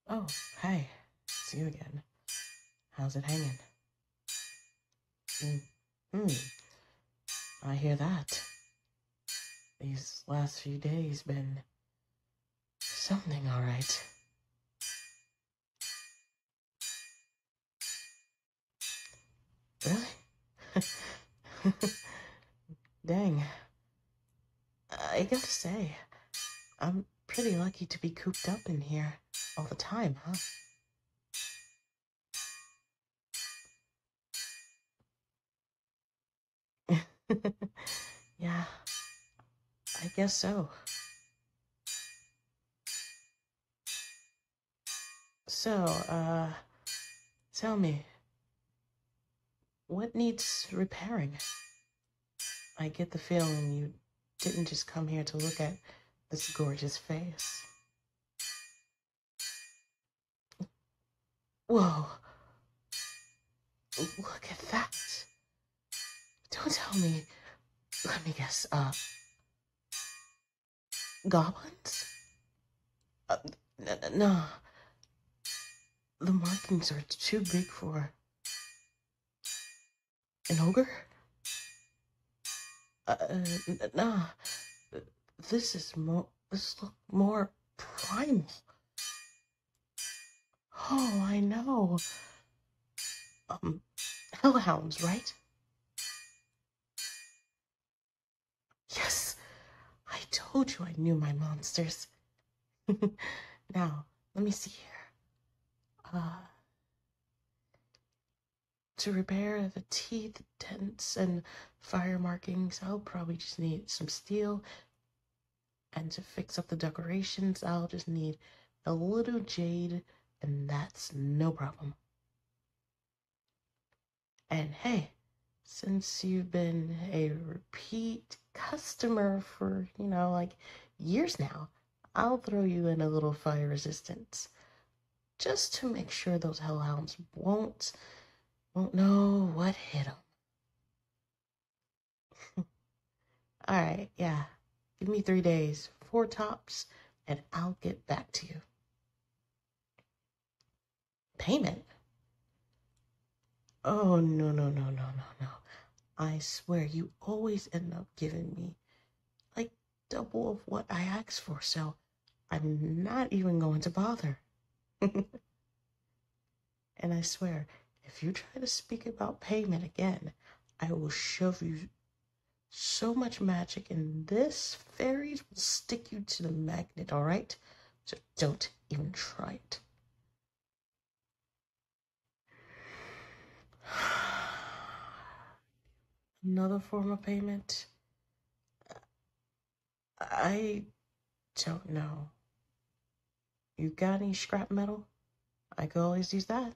Oh, hey, it's you again. How's it hanging? Hmm, I hear that. These last few days been something, all right. Really? Dang. I gotta say, I'm pretty lucky to be cooped up in here all the time, huh? Yeah, I guess so. So, tell me, what needs repairing? I get the feeling you didn't just come here to look at this gorgeous face. Whoa, look at that. Don't tell me, let me guess, goblins? No, the markings are too big for an ogre? Nah, this look more primal. Oh, I know. Hellhounds, right? Yes, I told you I knew my monsters. Now, let me see here. To repair the teeth, dents, and fire markings, I'll probably just need some steel. And to fix up the decorations, I'll just need a little jade, and that's no problem. And hey, since you've been a repeat customer for, like years now, I'll throw you in a little fire resistance just to make sure those hellhounds won't know what hit them. All right, yeah. Give me 3 days, 4 tops, and I'll get back to you. Payment? Oh, no, no, no, no, no, no. I swear you always end up giving me like double of what I asked for, so I'm not even going to bother. And I swear, if you try to speak about payment again, I will shove you so much magic and this fairies will stick you to the magnet, all right? So don't even try it. Another form of payment? I don't know. You got any scrap metal? I could always use that.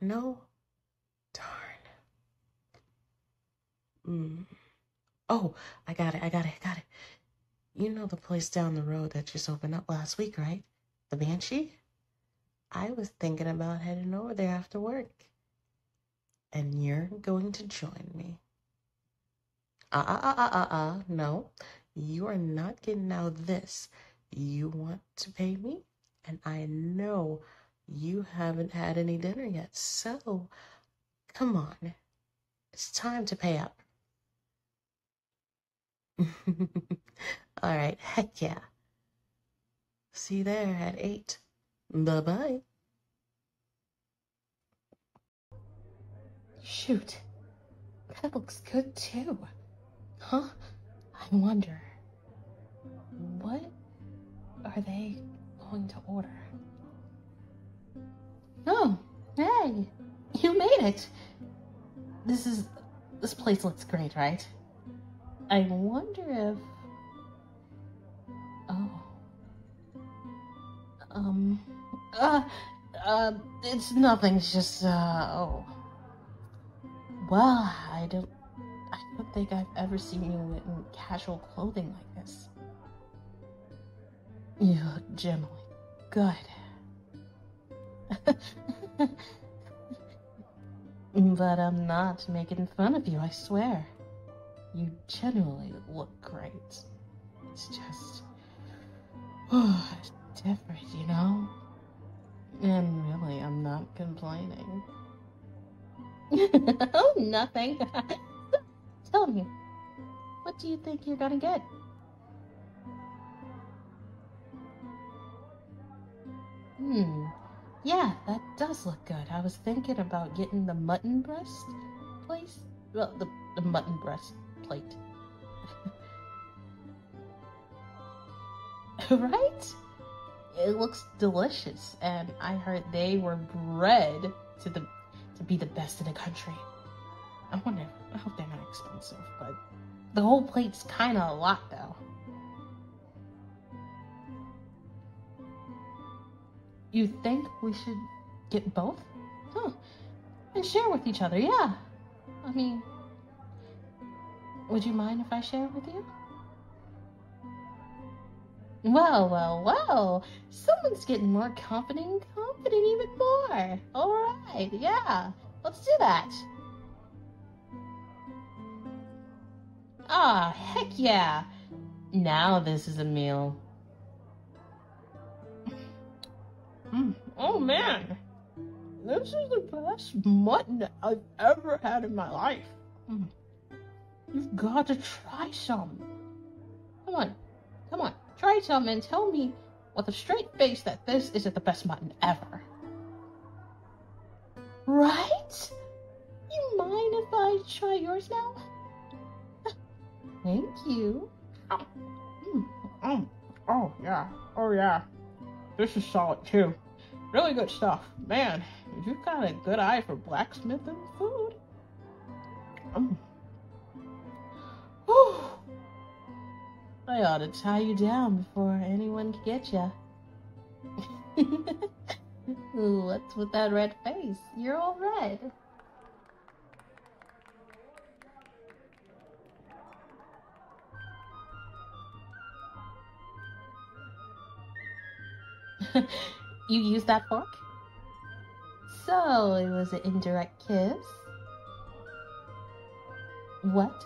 No? Darn. Oh, I got it. You know the place down the road that just opened up last week, right? The Banshee? I was thinking about heading over there after work. And you're going to join me. No. You are not getting out of this. You want to pay me? And I know you haven't had any dinner yet, so come on. It's time to pay up. All right, heck yeah. See you there at 8. Bye-bye. Shoot, that looks good too. Huh? I wonder, what are they going to order? Oh, hey, you made it. This place looks great, right? I wonder if, oh, um, it's nothing, it's just, oh. Well, I don't think I've ever seen you in casual clothing like this. You look genuinely good. But I'm not making fun of you, I swear. You genuinely look great. It's just, oh, it's different, you know? And really, I'm not complaining. Oh, nothing. Tell me, what do you think you're gonna get? Yeah, that does look good. I was thinking about getting the mutton breast place. Well, the mutton breast plate. Right? It looks delicious, and I heard they were bred to be the best in the country. I hope they're not expensive, but the whole plate's kind of a lot, though. You think we should get both? Huh. And share with each other, yeah. I mean, would you mind if I share with you? Well. Someone's getting more confident even more. All right, yeah. Let's do that. Ah, heck yeah. Now this is a meal. Oh man, this is the best mutton I've ever had in my life. You've got to try some. Come on, try some and tell me with a straight face that this isn't the best mutton ever. Right? You mind if I try yours now? Thank you. Oh yeah. This is solid too. Really good stuff. Man, you've got a good eye for blacksmithing food. Whew. I ought to tie you down before anyone can get you. What's with that red face? You're all red. You used that fork? So, it was an indirect kiss? What?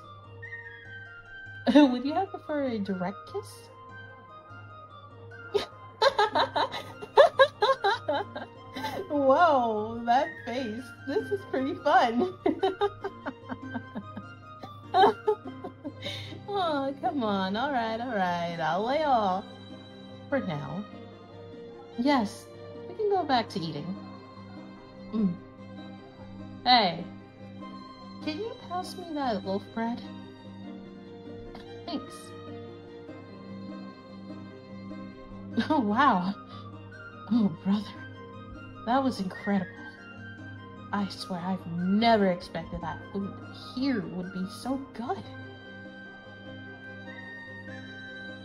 Would you have preferred a direct kiss? Whoa, that face. This is pretty fun. Oh, come on. All right. I'll lay off. For now. Yes, we can go back to eating. Hey, can you pass me that loaf bread? Thanks. Oh, wow. Oh, brother. That was incredible. I swear I've never expected that food here would be so good.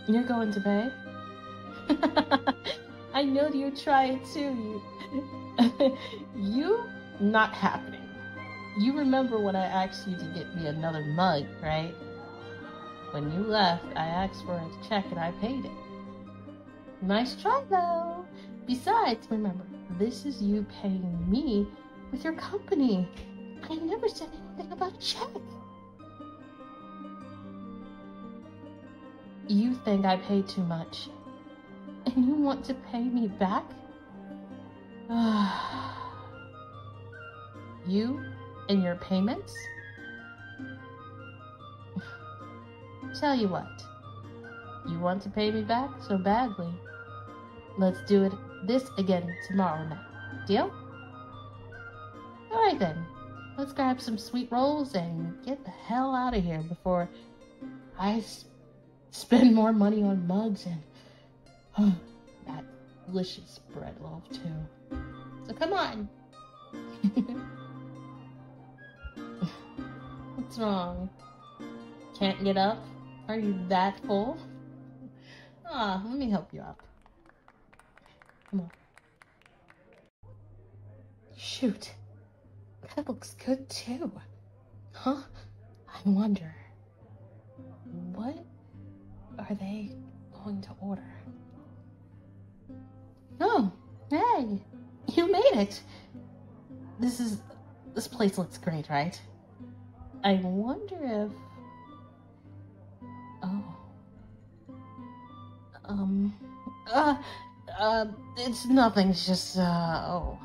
You're going to bed? I know you try it too. You not happening. You remember when I asked you to get me another mug, right? When you left, I asked for a check and I paid it. Nice try though. Besides, remember, this is you paying me with your company. I never said anything about a check. You think I pay too much, and you want to pay me back? You and your payments? Tell you what, you want to pay me back so badly. Let's do this again tomorrow night. Deal? Alright then, let's grab some sweet rolls and get the hell out of here before I spend more money on mugs and that delicious bread loaf too. So come on. What's wrong? Can't get up? Are you that full? Let me help you up. Come on. Shoot. That looks good too. Huh? I wonder, what are they going to order? Oh, hey, you made it. This place looks great, right? I wonder if... Oh. Um, uh, it's nothing. It's just, oh.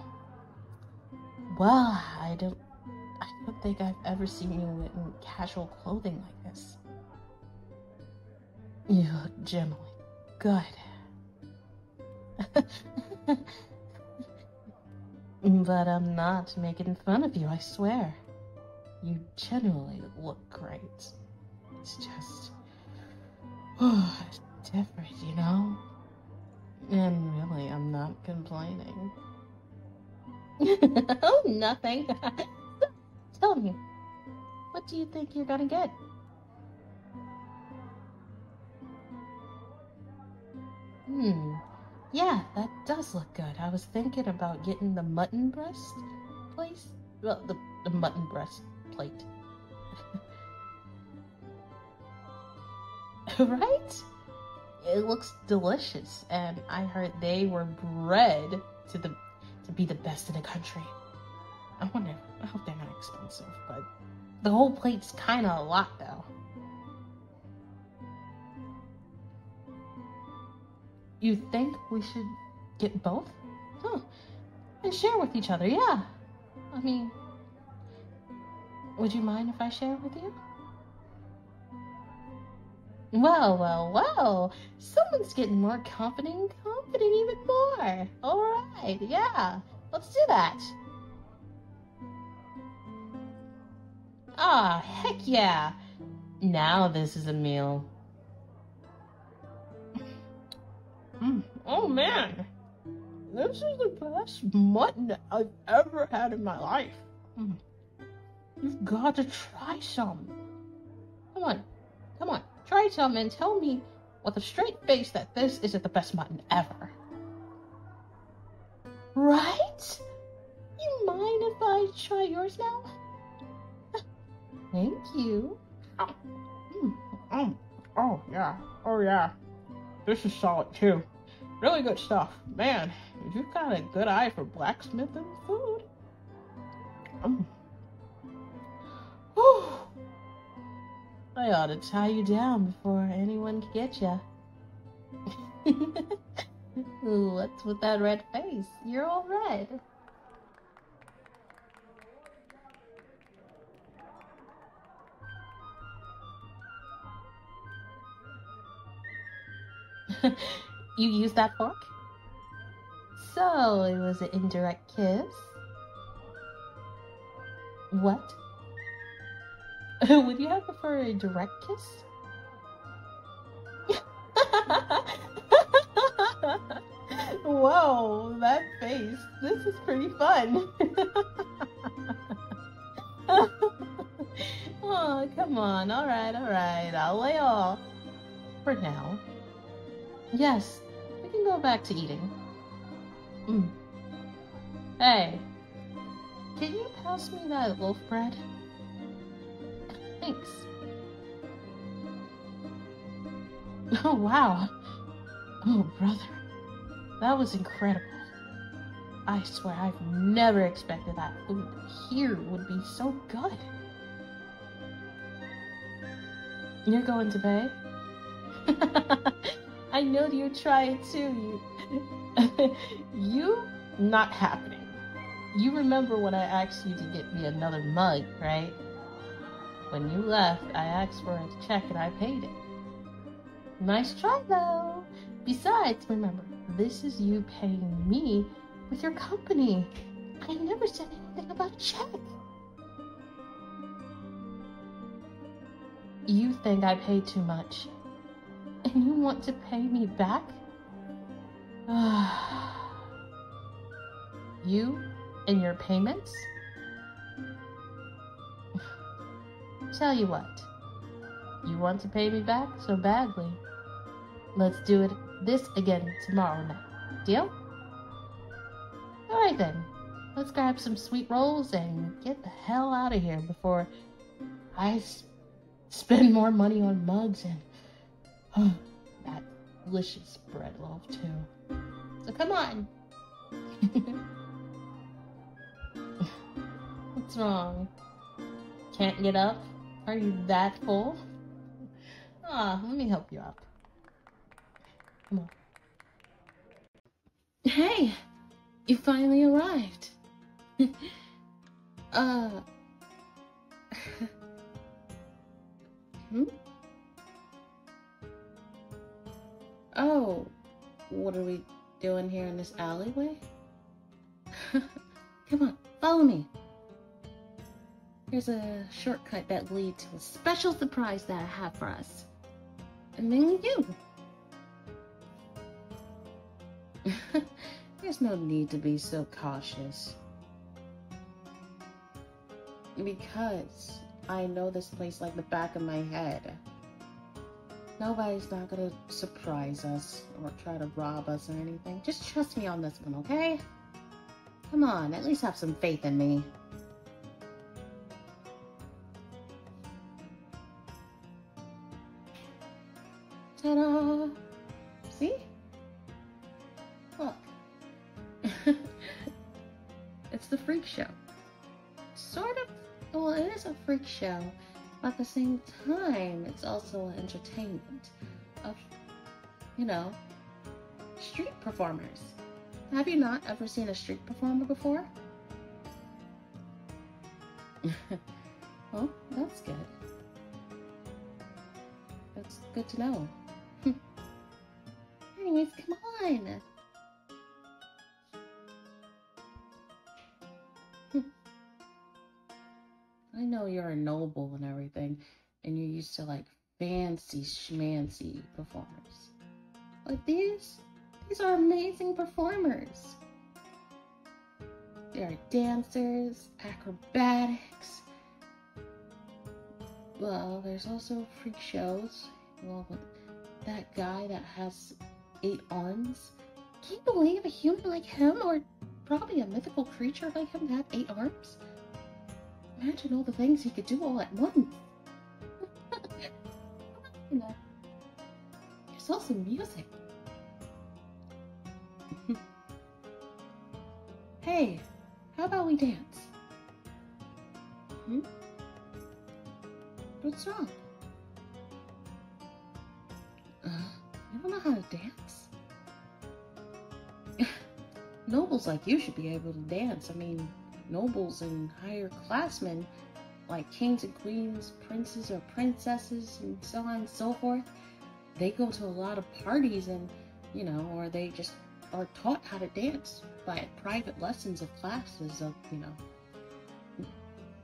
Well, I don't think I've ever seen you in casual clothing like this. You look genuinely good. But I'm not making fun of you, I swear. You genuinely look great. It's just, it's different, you know? And really, I'm not complaining. Oh, nothing. Tell me, what do you think you're gonna get? Yeah, that does look good. I was thinking about getting the mutton breast place. Well, the mutton breast plate. Right? It looks delicious, and I heard they were bred to be the best in the country. I hope they're not expensive, but the whole plate's kinda a lot though. You think we should get both? Huh. And share with each other, yeah. I mean, would you mind if I share with you? Well. Someone's getting more confident even more. Alright, yeah. Let's do that. Ah, heck yeah. Now this is a meal. Oh man. This is the best mutton I've ever had in my life. You've got to try some. Come on. Try some and tell me with a straight face that this isn't the best mutton ever. Right? You mind if I try yours now? Thank you. Oh yeah. This is solid too. Really good stuff. Man, you've got a good eye for blacksmithing food. I ought to tie you down before anyone can get ya. What's with that red face? You're all red. You used that fork? So, it was an indirect kiss? What? Would you have preferred a direct kiss? Whoa, that face. This is pretty fun. Oh, come on. All right. I'll lay off. For now. Yes, we can go back to eating. Hey, can you pass me that loaf bread? Thanks. Oh, wow. Oh, brother. That was incredible. I swear I've never expected that food here would be so good. You're going to pay? I know you try it too. You not happening. You remember when I asked you to get me another mug, right? When you left, I asked for a check and I paid it. Nice try though. Besides, remember, this is you paying me with your company. I never said anything about a check. You think I paid too much, and you want to pay me back? You and your payments? Tell you what, you want to pay me back so badly. Let's do this again tomorrow night. Deal? Alright then, let's grab some sweet rolls and get the hell out of here before I spend more money on mugs and that delicious bread loaf too. So come on. What's wrong? Can't get up? Are you that full? Let me help you up. Come on. Hey, you finally arrived. uh, hmm? Oh, what are we doing here in this alleyway? Come on, follow me. There's a shortcut that leads to a special surprise that I have for us. And mainly you. There's no need to be so cautious. Because I know this place like the back of my head. Nobody's not gonna surprise us or try to rob us or anything. Just trust me on this one, okay? Come on, at least have some faith in me. Ta-da! See? Look. It's the freak show. Sort of, well, it is a freak show, but at the same time, it's also an entertainment of, you know, street performers. Have you not ever seen a street performer before? Well, that's good. That's good to know. Anyways, come on! I know you're a noble and everything, and you're used to like fancy schmancy performers. But these are amazing performers. They are dancers, acrobatics. Well, there's also freak shows. Well, with that guy that has 8 arms. Can you believe a human like him, or probably a mythical creature like him, to have 8 arms? Imagine all the things he could do all at once. You know, there's also music. Hey, how about we dance? Hmm? What's wrong? You don't know how to dance? Nobles like you should be able to dance. I mean, nobles and higher classmen, like kings and queens, princes or princesses, and so on and so forth, they go to a lot of parties and, you know, or they just are taught how to dance by private lessons of classes of, you know,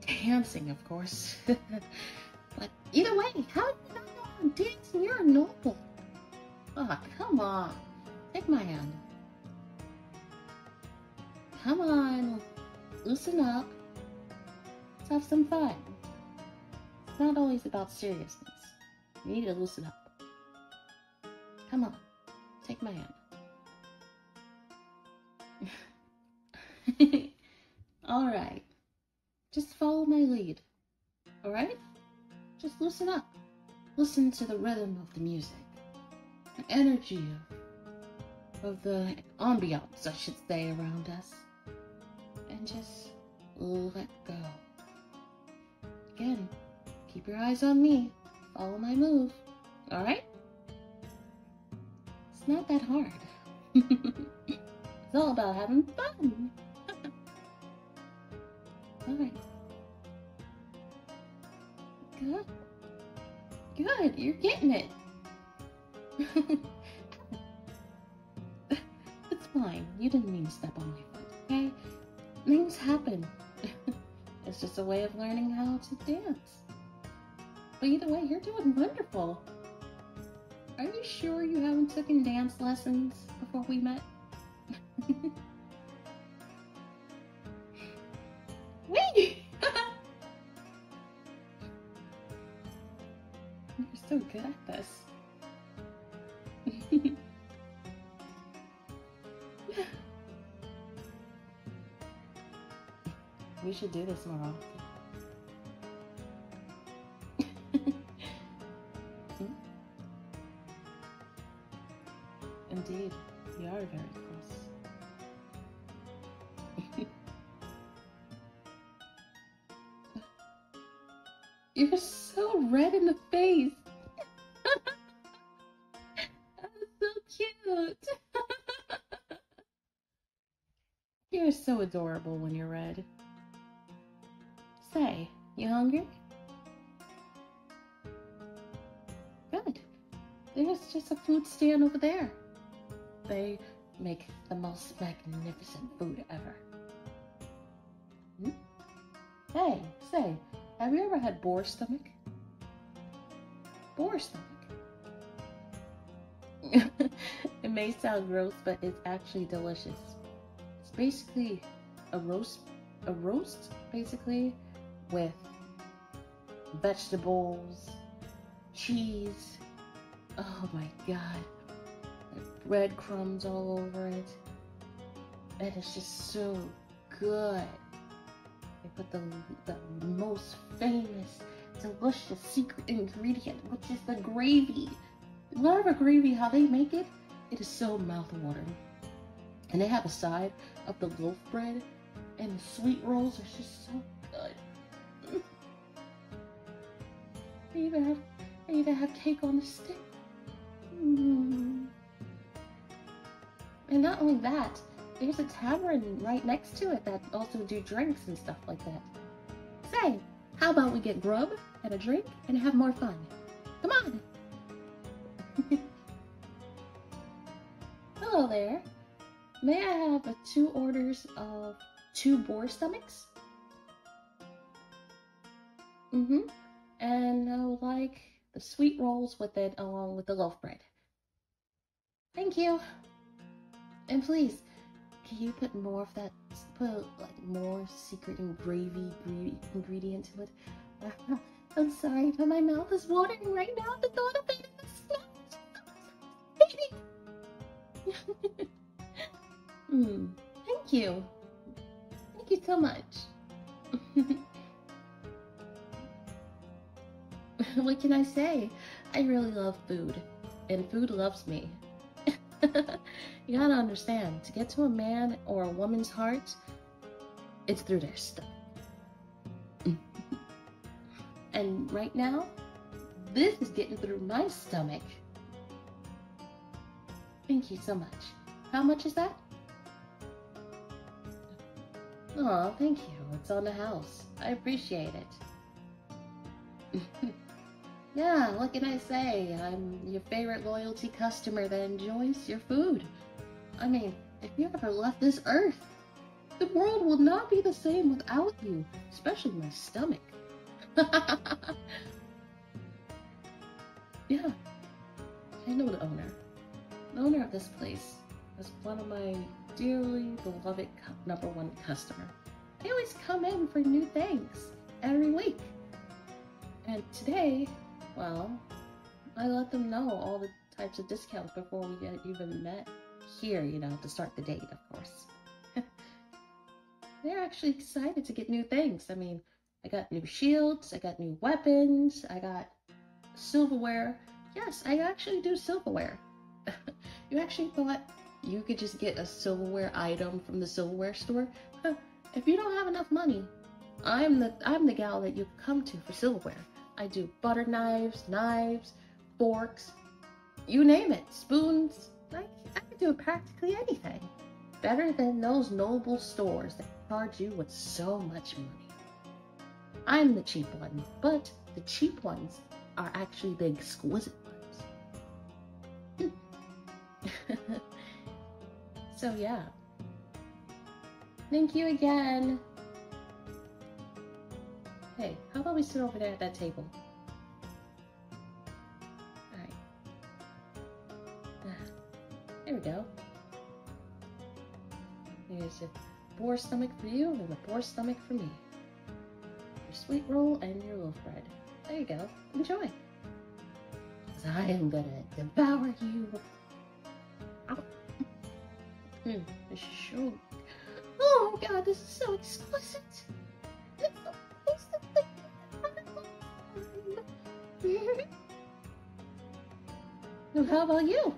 dancing, of course. But either way, how do you not know how to dance and you're a noble? Oh, come on. Take my hand. Come on. Loosen up. Let's have some fun. It's not always about seriousness. You need to loosen up. Come on. Take my hand. Alright. Just follow my lead. Alright? Just loosen up. Listen to the rhythm of the music. The energy of the ambiance, I should say, around us. And just let go. Again, keep your eyes on me. Follow my move. Alright? It's not that hard. It's all about having fun. Alright. Good. Good, you're getting it. It's fine. You didn't mean to step on my foot, okay? Things happen. It's just a way of learning how to dance. But either way, you're doing wonderful. Are you sure you haven't taken dance lessons before we met? Wait! You're so good at this. We should do this more often. Indeed, we are very close. You're so red in the face. That's so cute. You're so adorable when you're red. Say, you hungry? Good. There's just a food stand over there. They make the most magnificent food ever. Hmm? Hey, say, have you ever had boar stomach? Boar stomach. It may sound gross, but it's actually delicious. It's basically a roast basically, with vegetables, cheese. Oh my god. Breadcrumbs all over it. And it's just so good. They put the most famous, delicious secret ingredient, which is the gravy. Whatever gravy, how they make it, it is so mouth-watering. And they have a side of the loaf bread, and the sweet rolls are just so good. They even have cake on the stick. Mm. And not only that, there's a tavern right next to it that also do drinks and stuff like that. Say, how about we get grub and a drink and have more fun? Come on! Hello there. May I have 2 orders of 2 boar stomachs? And I would like the sweet rolls with it along with the loaf bread. Thank you. And please, can you put more of that, put like more secret and gravy ingredient to it? I'm sorry, but my mouth is watering right now at the thought of it. Thank you. Thank you so much. What can I say? I really love food, and food loves me. You gotta understand, to get to a man or a woman's heart, it's through their stomach. And right now, this is getting through my stomach. Thank you so much. How much is that? Oh, thank you. It's on the house. I appreciate it. Yeah, what can I say? I'm your favorite loyalty customer that enjoys your food. I mean, if you ever left this earth, the world will not be the same without you, especially my stomach. Yeah, I know the owner. The owner of this place is one of my dearly beloved #1 customer. They always come in for new things every week. And today, well, I let them know all the types of discounts before we get even met here, you know, to start the date, of course. They're actually excited to get new things. I mean, I got new shields, I got new weapons, I got silverware. Yes, I actually do silverware. You actually thought you could just get a silverware item from the silverware store? If you don't have enough money, I'm the gal that you come to for silverware. I do butter knives, forks, you name it, spoons. I can do practically anything. Better than those noble stores that charge you with so much money. I'm the cheap one, but the cheap ones are actually the exquisite ones. So yeah. Thank you again. Hey, how about we sit over there at that table? Alright. There we go. Here's a boar stomach for you and a boar stomach for me. Your sweet roll and your loaf bread. There you go. Enjoy. 'Cause I am gonna devour you. It's so... Oh my god, this is so exquisite. Well, how about you?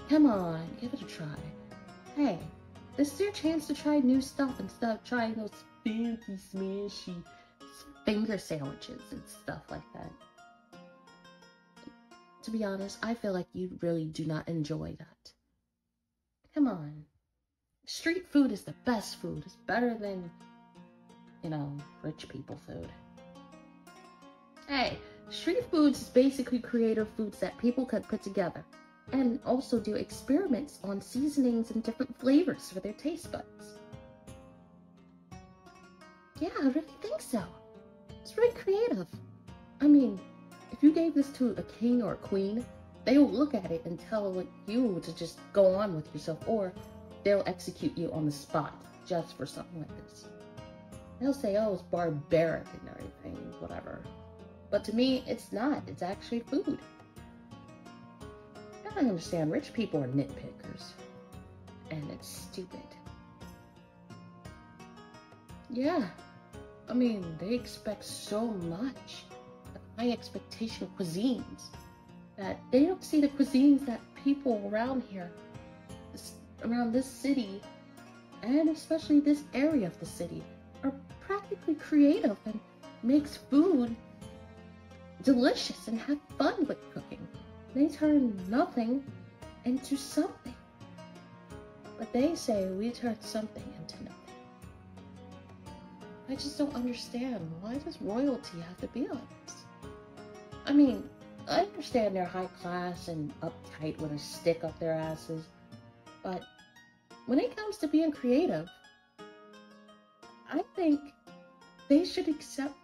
Come on, give it a try. Hey, this is your chance to try new stuff instead of trying those fancy, smashy finger sandwiches and stuff like that. to be honest, I feel like you really do not enjoy that. Come on. Street food is the best food. It's better than, rich people food. Hey, street foods is basically creative foods that people could put together and also do experiments on seasonings and different flavors for their taste buds. Yeah, I really think so. It's very creative. I mean, if you gave this to a king or a queen, they will look at it and tell you to just go on with yourself, or they'll execute you on the spot just for something like this. They'll say, oh, it's barbaric and everything, whatever. But to me, it's not. It's actually food. I don't understand. Rich people are nitpickers. And it's stupid. Yeah. I mean, they expect so much. High expectation cuisines. That they don't see the cuisines that people around here, around this city, and especially this area of the city, are practically creative and makes food delicious and have fun with cooking. They turn nothing into something. But they say we turn something into nothing. I just don't understand. Why does royalty have to be like this? I mean, I understand they're high class and uptight with a stick up their asses, but when it comes to being creative, I think they should accept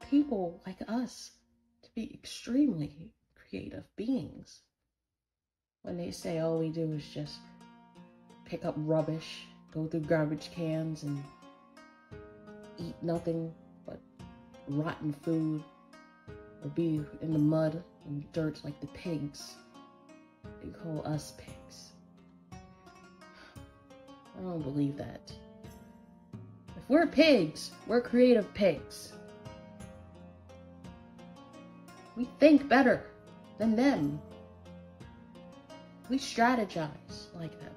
people like us to be extremely creative beings. When they say all we do is just pick up rubbish, go through garbage cans, and eat nothing but rotten food, or be in the mud and dirt like the pigs. They call us pigs. I don't believe that. If we're pigs, we're creative pigs. We think better than them. We strategize like them.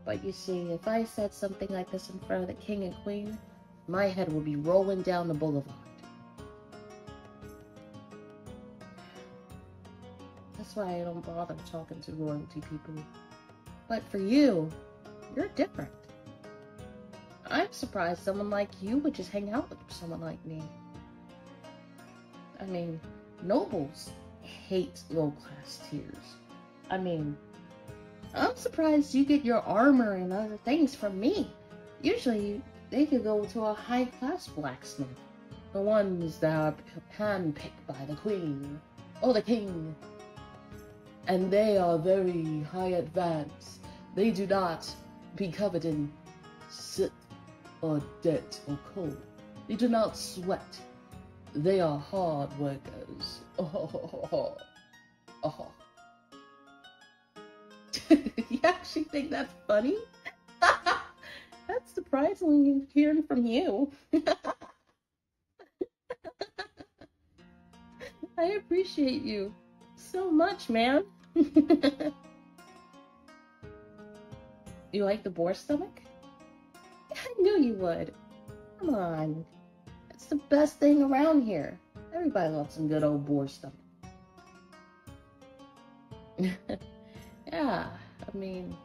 But you see, if I said something like this in front of the king and queen, my head would be rolling down the boulevard. That's why I don't bother talking to royalty people. But for you, you're different. I'm surprised someone like you would just hang out with someone like me. I mean, nobles hate low-class tiers. I mean, I'm surprised you get your armor and other things from me. Usually, they could go to a high-class blacksmith. The ones that are hand-picked by the queen or the king. And they are very high advanced. They do not be covered in soot or dirt or coal. They do not sweat. They are hard workers. Oh. You actually think that's funny? That's surprisingly hearing from you. I appreciate you so much, man. You like the boar stomach? I knew you would. Come on. It's the best thing around here. Everybody loves some good old boar stomach. Yeah, I mean,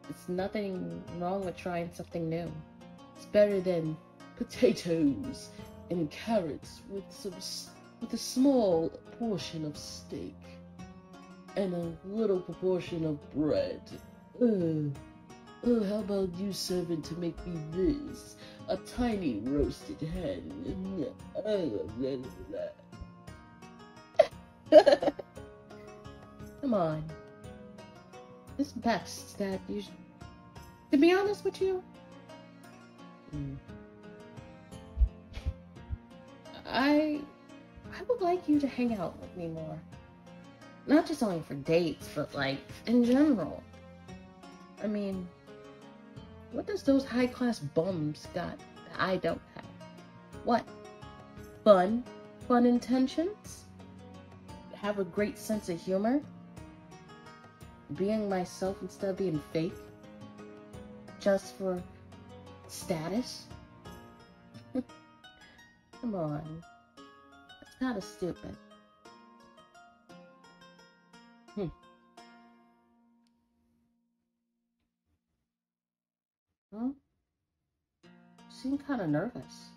it's nothing wrong with trying something new. It's better than potatoes and carrots with a small portion of steak and a little proportion of bread. Oh, how about you, servant, to make me this? A tiny roasted hen. Come on. It's best that you... To be honest with you, I would like you to hang out with me more. Not just only for dates, but like, in general. I mean, what does those high-class bums got that I don't have? What? Fun? Fun intentions? Have a great sense of humor? Being myself instead of being fake? Just for status? Come on. That's kind of stupid. Hmm. Well, you seem kind of nervous.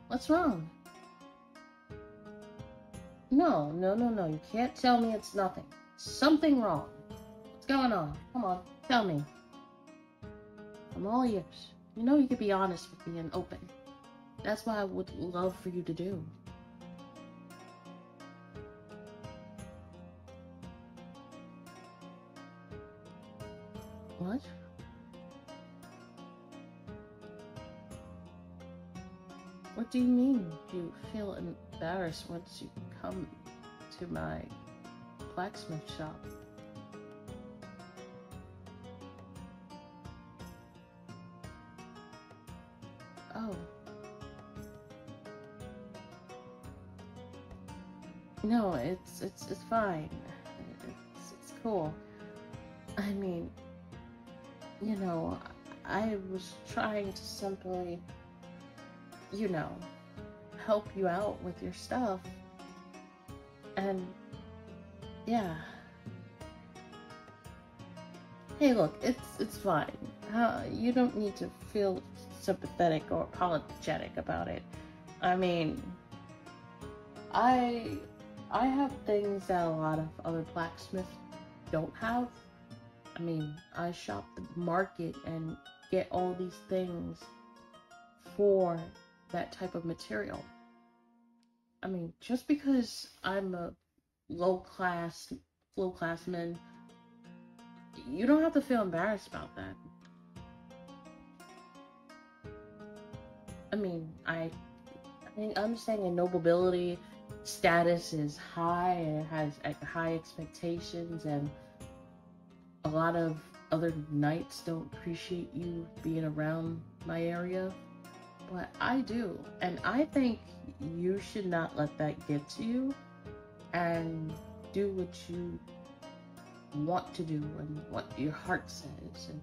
What's wrong? No, no, no, no. You can't tell me it's nothing. Something wrong. What's going on? Come on, tell me. I'm all ears. You know you could be honest with me and open. That's what I would love for you to do. What? What do you mean you feel embarrassed once you come to my blacksmith shop? Oh. No, it's fine. It's cool. I mean, you know, I was trying to simply, you know, help you out with your stuff. And yeah. Hey, look, it's fine. You don't need to feel sympathetic or apologetic about it. I mean, I have things that a lot of other blacksmiths don't have. I mean, I shop the market and get all these things for that type of material. I mean, just because I'm a low classman, you don't have to feel embarrassed about that. I mean, I understand your nobility status is high and it has high expectations, and a lot of other knights don't appreciate you being around my area, but I do, and I think you should not let that get to you, and do what you want to do and what your heart says and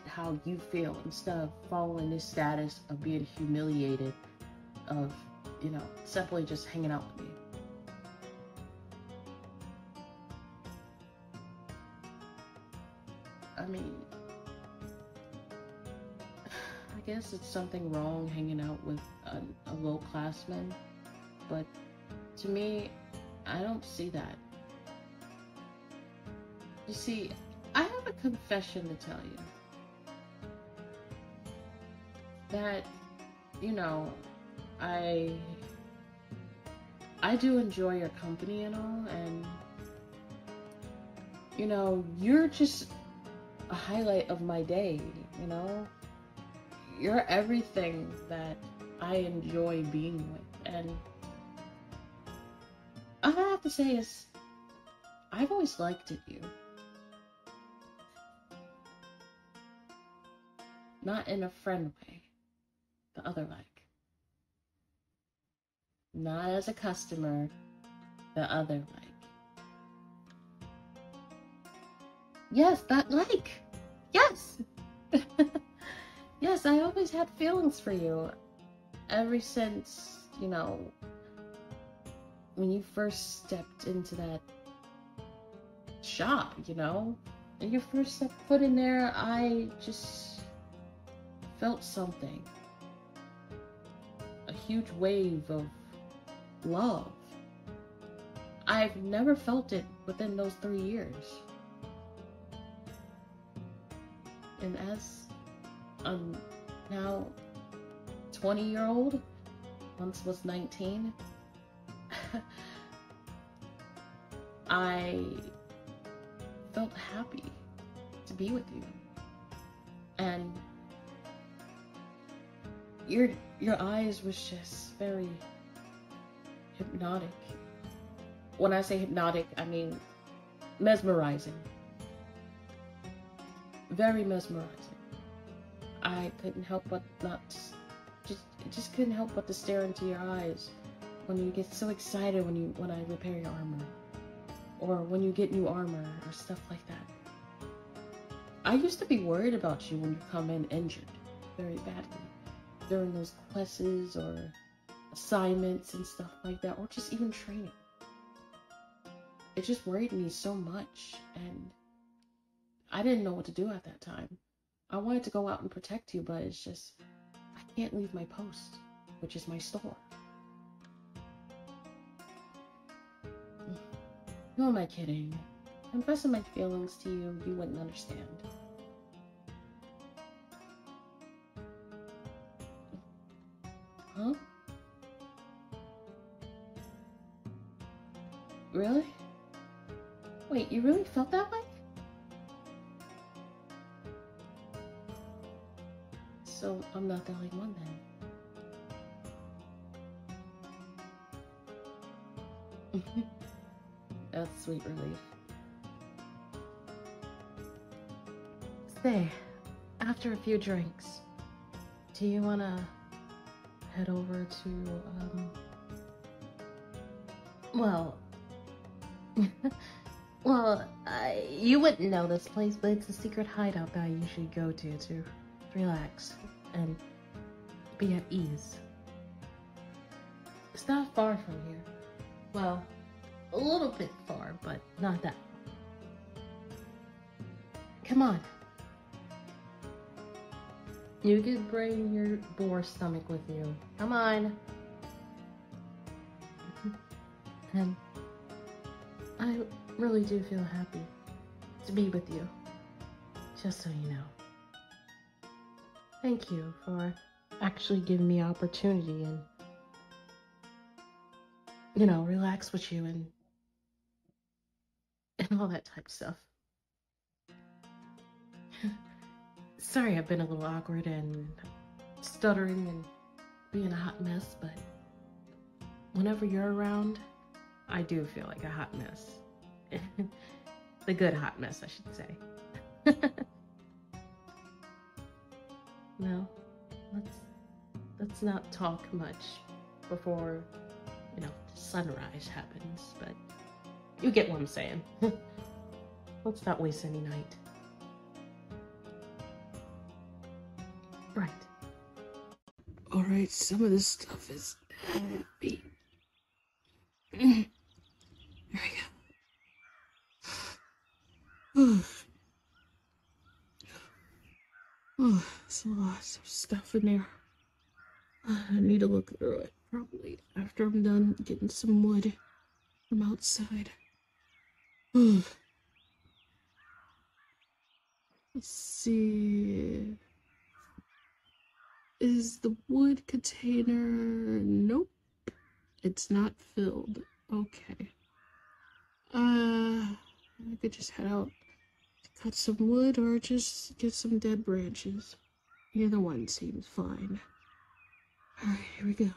how you feel, instead of following this status of being humiliated, of, you know, simply just hanging out with me. I mean, I guess it's something wrong hanging out with a low classman, but to me, I don't see that. You see, I have a confession to tell you. That, you know, I do enjoy your company and all, and, you know, you're just a highlight of my day, you know? You're everything that I enjoy being with, and all I have to say is, I've always liked you. Not in a friend way, the other like. Not as a customer, the other like. Yes, that like! Yes! Yes, I always had feelings for you. Ever since, you know, when you first stepped into that shop, you know? And you first set foot in there, I just felt something. A huge wave of love. I've never felt it within those 3 years. And as I'm now 20-year-old, once was 19, I felt happy to be with you. And your eyes was just very hypnotic. When I say hypnotic, I mean mesmerizing. Very mesmerizing. I couldn't help but just couldn't help but to stare into your eyes when you get so excited when I repair your armor, or when you get new armor or stuff like that. I used to be worried about you when you come in injured very badly during those quests or assignments and stuff like that, or just even training. it just worried me so much, and I didn't know what to do at that time. I wanted to go out and protect you, but it's just, I can't leave my post, which is my store. Who am I kidding? Confessing my feelings to you, you wouldn't understand. Huh? Really? Wait, you really felt that way? So I'm not the only one then. That's sweet relief. Say, after a few drinks, do you want to head over to, well, you wouldn't know this place, but it's a secret hideout that I usually go to relax and be at ease. It's not far from here. Well, a little bit far, but not that far. Come on. You could bring your boar stomach with you. Come on. And I really do feel happy to be with you. Just so you know. Thank you for actually giving me opportunity and, you know, relax with you and all that type of stuff. Sorry I've been a little awkward and stuttering and being a hot mess, but whenever you're around, I do feel like a hot mess. The good hot mess, I should say. Well, let's not talk much before, you know, the sunrise happens, but you get what I'm saying. Let's not waste any night. Right. Alright, some of this stuff is heavy. There we go. Oh, there's lots of stuff in there. I need to look through it, probably after I'm done getting some wood from outside. Let's see. Is the wood container... Nope. It's not filled. Okay. I could just head out to cut some wood or just get some dead branches. Either one seems fine. Alright, here we go.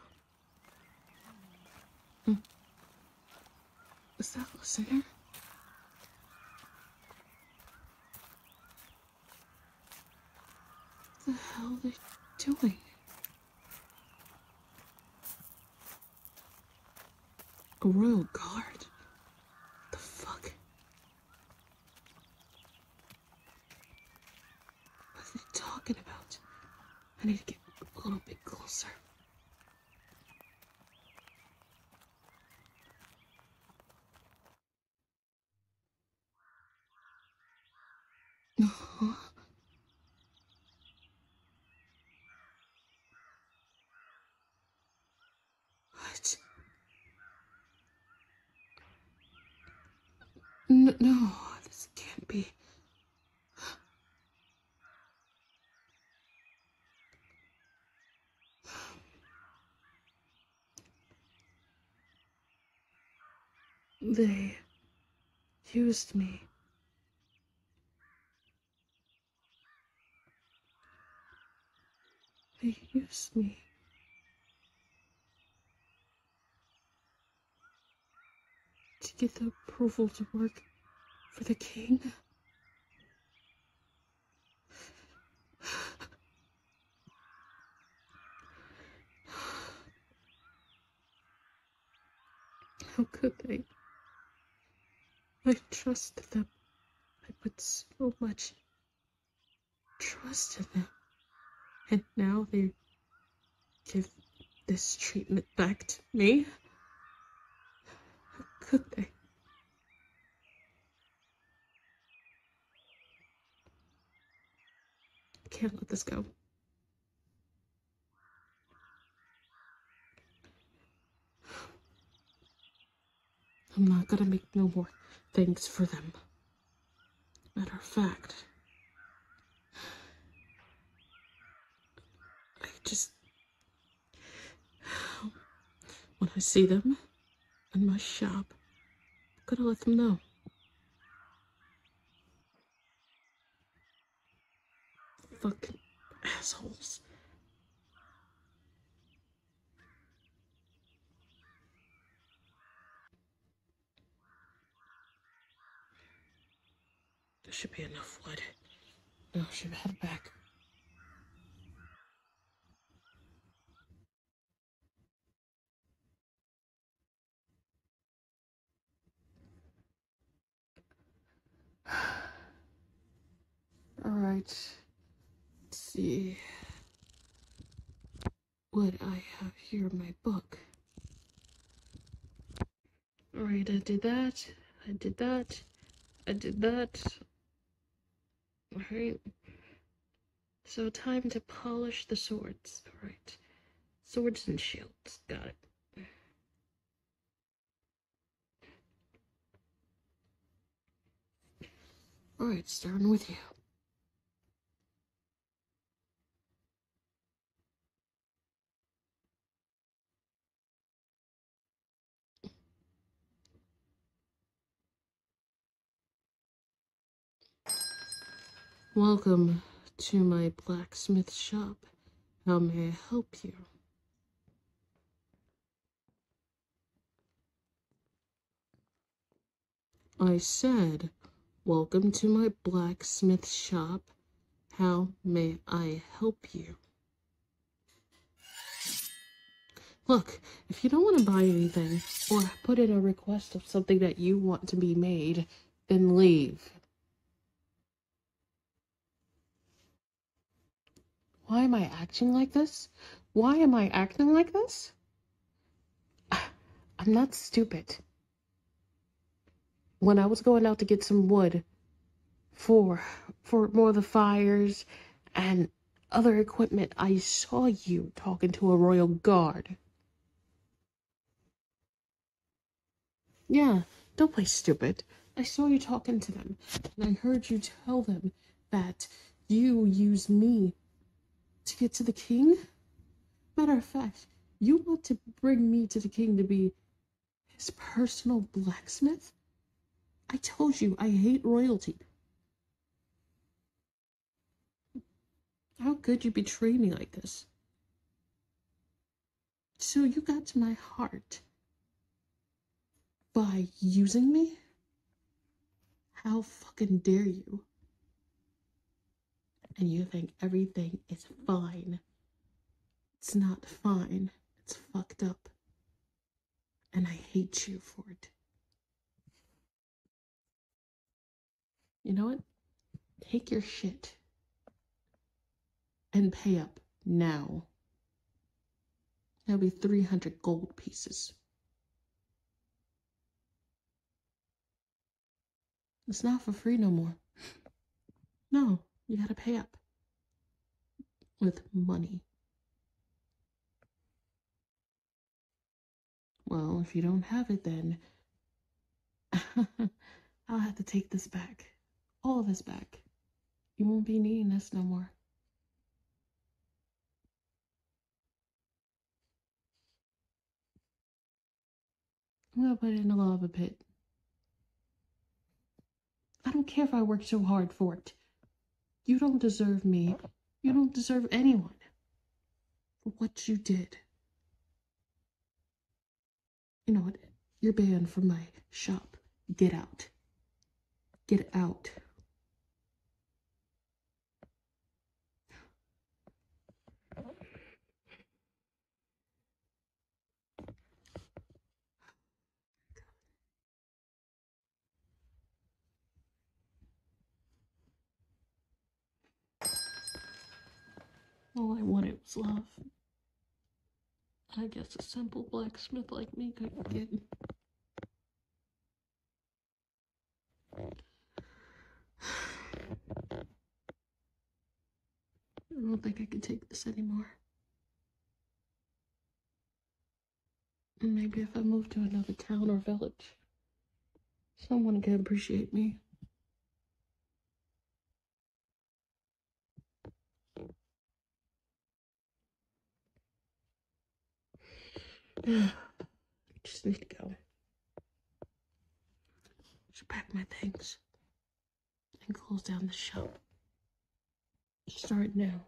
Is that listener? What the hell are they doing? A royal guard? What the fuck? What are they talking about? I need to get a little bit closer. Uh-huh. What? No, this can't be. They used me. They used me. To get the approval to work for the king. How could they? I trusted them. I put so much trust in them. And now they give this treatment back to me? How could they? can't let this go. I'm not gonna make no more things for them. Matter of fact, I just... when I see them in my shop, I'm gonna let them know. Fucking assholes. There should be enough wood. Now I should head back. Alright. Let's see what I have here in my book. Alright, I did that. I did that. I did that. Alright. So time to polish the swords. Alright. Swords and shields. Got it. Alright, starting with you. Welcome to my blacksmith shop. How may I help you? I said, welcome to my blacksmith shop. How may I help you? Look, if you don't want to buy anything or put in a request of something that you want to be made, then leave. Why am I acting like this? Why am I acting like this? I'm not stupid. When I was going out to get some wood for more of the fires and other equipment, I saw you talking to a royal guard. Yeah, don't play stupid. I saw you talking to them, and I heard you tell them that you use me to get to the king. Matter of fact, you want to bring me to the king to be his personal blacksmith? I told you I hate royalty. How could you betray me like this? So you got to my heart by using me? How fucking dare you? And you think everything is fine. It's not fine. It's fucked up. And I hate you for it. You know what? Take your shit and pay up now. That'll be 300 gold pieces. It's not for free no more. No, you gotta pay up. With money. Well, if you don't have it, then I'll have to take this back. All of this back. You won't be needing this no more. I'm gonna put it in a lava pit. I don't care if I worked so hard for it. You don't deserve me. You don't deserve anyone for what you did. You know what? You're banned from my shop. Get out. Get out. All I wanted was love. I guess a simple blacksmith like me could get. I don't think I can take this anymore. Maybe if I move to another town or village, someone can appreciate me. I just need to go. Should pack my things and close down the shop. Start now.